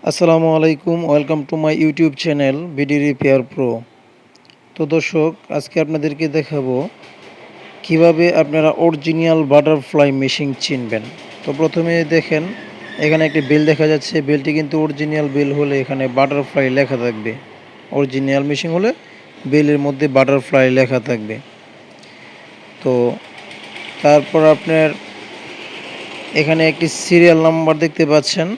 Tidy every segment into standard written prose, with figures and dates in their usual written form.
আসসালামু আলাইকুম, welcome to my YouTube channel BD repair pro. তো দর্শক, আজকে আপনাদেরকে দেখাবো কিভাবে আপনারা অরিজিনাল বাটারফ্লাই মেশিন চিনবেন। তো প্রথমে দেখেন, এখানে একটি বেল দেখা যাচ্ছে। বেলটি কিন্তু অরিজিনাল বেল হলে এখানে বাটারফ্লাই লেখা থাকবে। অরিজিনাল মেশিন হলে বেলের মধ্যে বাটারফ্লাই লেখা থাকবে। তো তারপর আপনার এখানে একটি সিরিয়াল নাম্বার দেখতে পাচ্ছেন।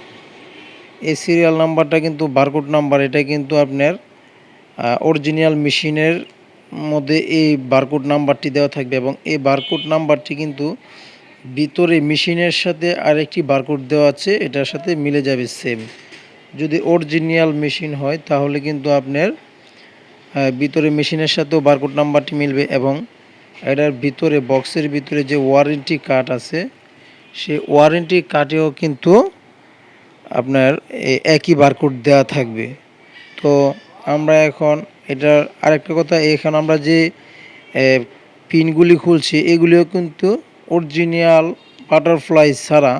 এই সিরিয়াল নাম্বারটা কিন্তু বারকোড নাম্বার। এটা কিন্তু আপনার অরিজিনাল মেশিনের মধ্যে এই বারকোড নাম্বারটি দেওয়া থাকবে, এবং এই বারকোড নাম্বারটি কিন্তু ভিতরে মেশিনের সাথে আরেকটি বারকোড দেওয়া আছে, এটার সাথে মিলে যাবে সেম। যদি অরিজিনাল মেশিন হয় তাহলে কিন্তু আপনার ভিতরে মেশিনের সাথেও বারকোড নাম্বারটি মিলবে, এবং এটার ভিতরে বক্সের ভিতরে যে ওয়ারেন্টি কার্ড আছে সেই ওয়ারেন্টি কার্ডেও কিন্তু আপনার একই বারকোড দেওয়া থাকবে। তো আমরা এখন এটার আরেকটা কথা, এখানে আমরা যে পিনগুলি খুলছি এগুলিও কিন্তু অরিজিনাল বাটারফ্লাই ছাড়া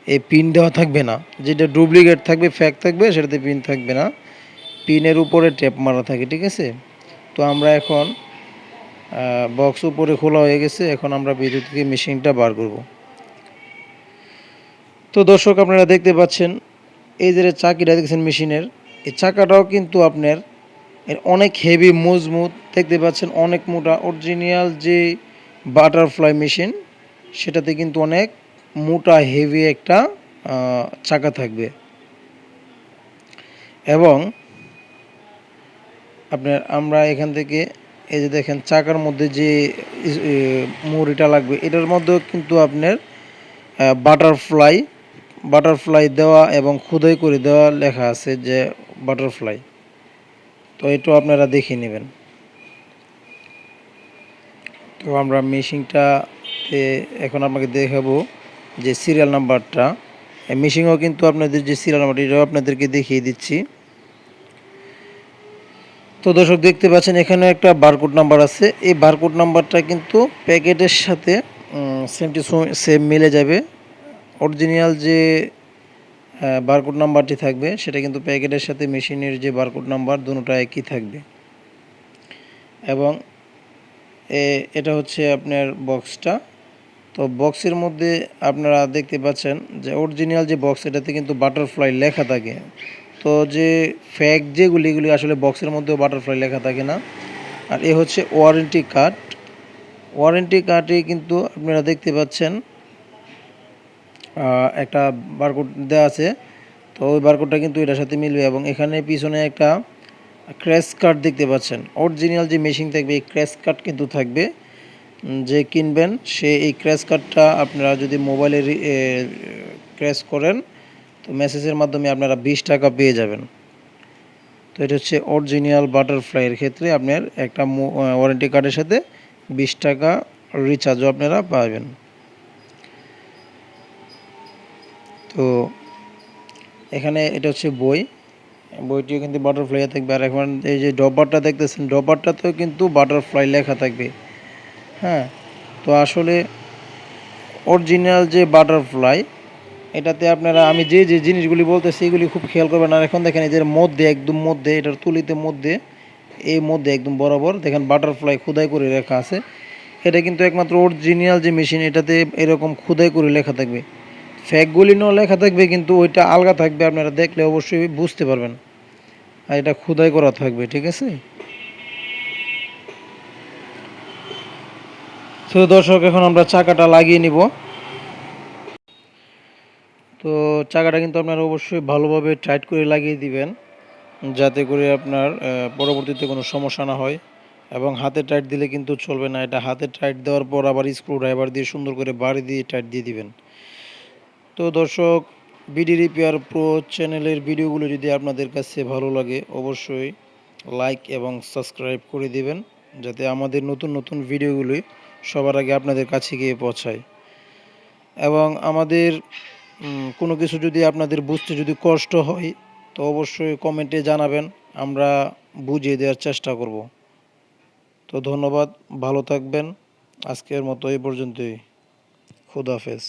এই পিন দেওয়া থাকবে না। যেটা ডুপ্লিকেট থাকবে, ফ্যাক থাকবে, সেটাতে পিন থাকবে না। পিনের উপরে ট্যাপ মারা থাকে, ঠিক আছে। তো আমরা এখন বক্স উপরে খোলা হয়ে গেছে, এখন আমরা ভিতর থেকে মেশিনটা বার করব। তো দর্শক, আপনারা দেখতে পাচ্ছেন এই যে চাকিটা দেখছেন মেশিনের, এই চাকাটাও কিন্তু আপনার অনেক হেভি, মজবুত, দেখতে পাচ্ছেন অনেক মোটা। অরিজিনাল যে বাটারফ্লাই মেশিন সেটাতে কিন্তু অনেক মোটা হেভি একটা চাকা থাকবে, এবং আপনার আমরা এখান থেকে এই যে দেখেন চাকার মধ্যে যে মুড়িটা লাগবে, এটার মধ্যেও কিন্তু আপনার বাটারফ্লাই বাটারফ্লাই দেওয়া এবং খোদাই করে দেওয়া লেখা আছে যে বাটারফ্লাই। তো এটাও আপনারা দেখে নেবেন। তো আমরা মেশিনটাতে এখন আপনাকে দেখাবো যে সিরিয়াল নাম্বারটা। মেশিনও কিন্তু আপনাদের যে সিরিয়াল নাম্বারটা এটাও আপনাদেরকে দেখিয়ে দিচ্ছি। তো দর্শক, দেখতে পাচ্ছেন এখানে একটা বারকোড নাম্বার আছে। এই বারকোড নাম্বারটা কিন্তু প্যাকেটের সাথে সেম মিলে যাবে। অরিজিনাল যে বারকোড নাম্বারটি থাকবে সেটা কিন্তু প্যাকেটের সাথে মেশিনের যে বারকোড নাম্বার দুটোটা একই থাকবে। এবং এটা হচ্ছে আপনার বক্সটা। তো বক্সের মধ্যে আপনারা দেখতে পাচ্ছেন যে অরিজিনাল যে বক্স, এটাতে কিন্তু বাটারফ্লাই লেখা থাকে। তো যে ফ্যাক যেগুলি, এগুলি আসলে বক্সের মধ্যেও বাটারফ্লাই লেখা থাকে না। আর এ হচ্ছে ওয়ারেন্টি কার্ড। ওয়ারেন্টি কার্ডে কিন্তু আপনারা দেখতে পাচ্ছেন একটা বারকোড দেওয়া আছে। তো ওই বারকোডটা কিন্তু এটার সাথে মিলবে, এবং এখানে পিছনে একটা ক্র্যাশ কার্ড দেখতে পাচ্ছেন। অরিজিনাল যে মেশিন থাকবে এই ক্র্যাশ কার্ড কিন্তু থাকবে। যে কিনবেন সে এই ক্র্যাশ কার্ডটা আপনারা যদি মোবাইলে ক্র্যাশ করেন তো মেসেজের মাধ্যমে আপনারা 20 টাকা পেয়ে যাবেন। তো এটা হচ্ছে অরিজিনাল বাটারফ্লাইয়ের ক্ষেত্রে আপনার একটা ওয়ারেন্টি কার্ডের সাথে 20 টাকা রিচার্জও আপনারা পাবেন। তো এখানে এটা হচ্ছে বইটিও কিন্তু বাটারফ্লাই থাকবে। আর এখন এই যে ডব্বারটা দেখতেছেন, ডব্বারটাতেও কিন্তু বাটারফ্লাই লেখা থাকবে। হ্যাঁ, তো আসলে অরিজিনাল যে বাটারফ্লাই এটাতে আপনারা আমি যে যে জিনিসগুলি বলতেছি এগুলি খুব খেয়াল করবেন। আর এখন দেখেন এদের মধ্যে একদম মধ্যে এটার তুলিতে মধ্যে এই মধ্যে একদম বরাবর দেখেন বাটারফ্লাই খোদাই করে লেখা আছে। এটা কিন্তু একমাত্র অরিজিনাল যে মেশিন এটাতে এরকম খোদাই করে লেখা থাকবে। ফ্যাকগুলি নও লেখা থাকবে, কিন্তু ওইটা আলগা থাকবে, আপনারা দেখলে অবশ্যই বুঝতে পারবেন। আর এটা খোদাই করা থাকবে, ঠিক আছে। তো দর্শক, এখন আমরা চাকাটা লাগিয়ে নিব। তো চাকাটা কিন্তু আপনারা অবশ্যই ভালোভাবে টাইট করে লাগিয়ে দিবেন, যাতে করে আপনার পরবর্তীতে কোনো সমস্যা না হয়। এবং হাতে টাইট দিলে কিন্তু চলবে না, এটা হাতে টাইট দেওয়ার পর আবার স্ক্রু ড্রাইভার দিয়ে সুন্দর করে বাড়ি দিয়ে টাইট দিয়ে দিবেন। তো দর্শক, বিডি রিপেয়ার প্রো চ্যানেলের ভিডিওগুলো যদি আপনাদের কাছে ভালো লাগে অবশ্যই লাইক এবং সাবস্ক্রাইব করে দিবেন, যাতে আমাদের নতুন নতুন ভিডিওগুলি সবার আগে আপনাদের কাছে গিয়ে পৌঁছায়। এবং আমাদের কোনো কিছু যদি আপনাদের বুঝতে যদি কষ্ট হয় তো অবশ্যই কমেন্টে জানাবেন, আমরা বুঝিয়ে দেওয়ার চেষ্টা করব। তো ধন্যবাদ, ভালো থাকবেন। আজকের মতো এই পর্যন্তই। খুদাহাফেজ।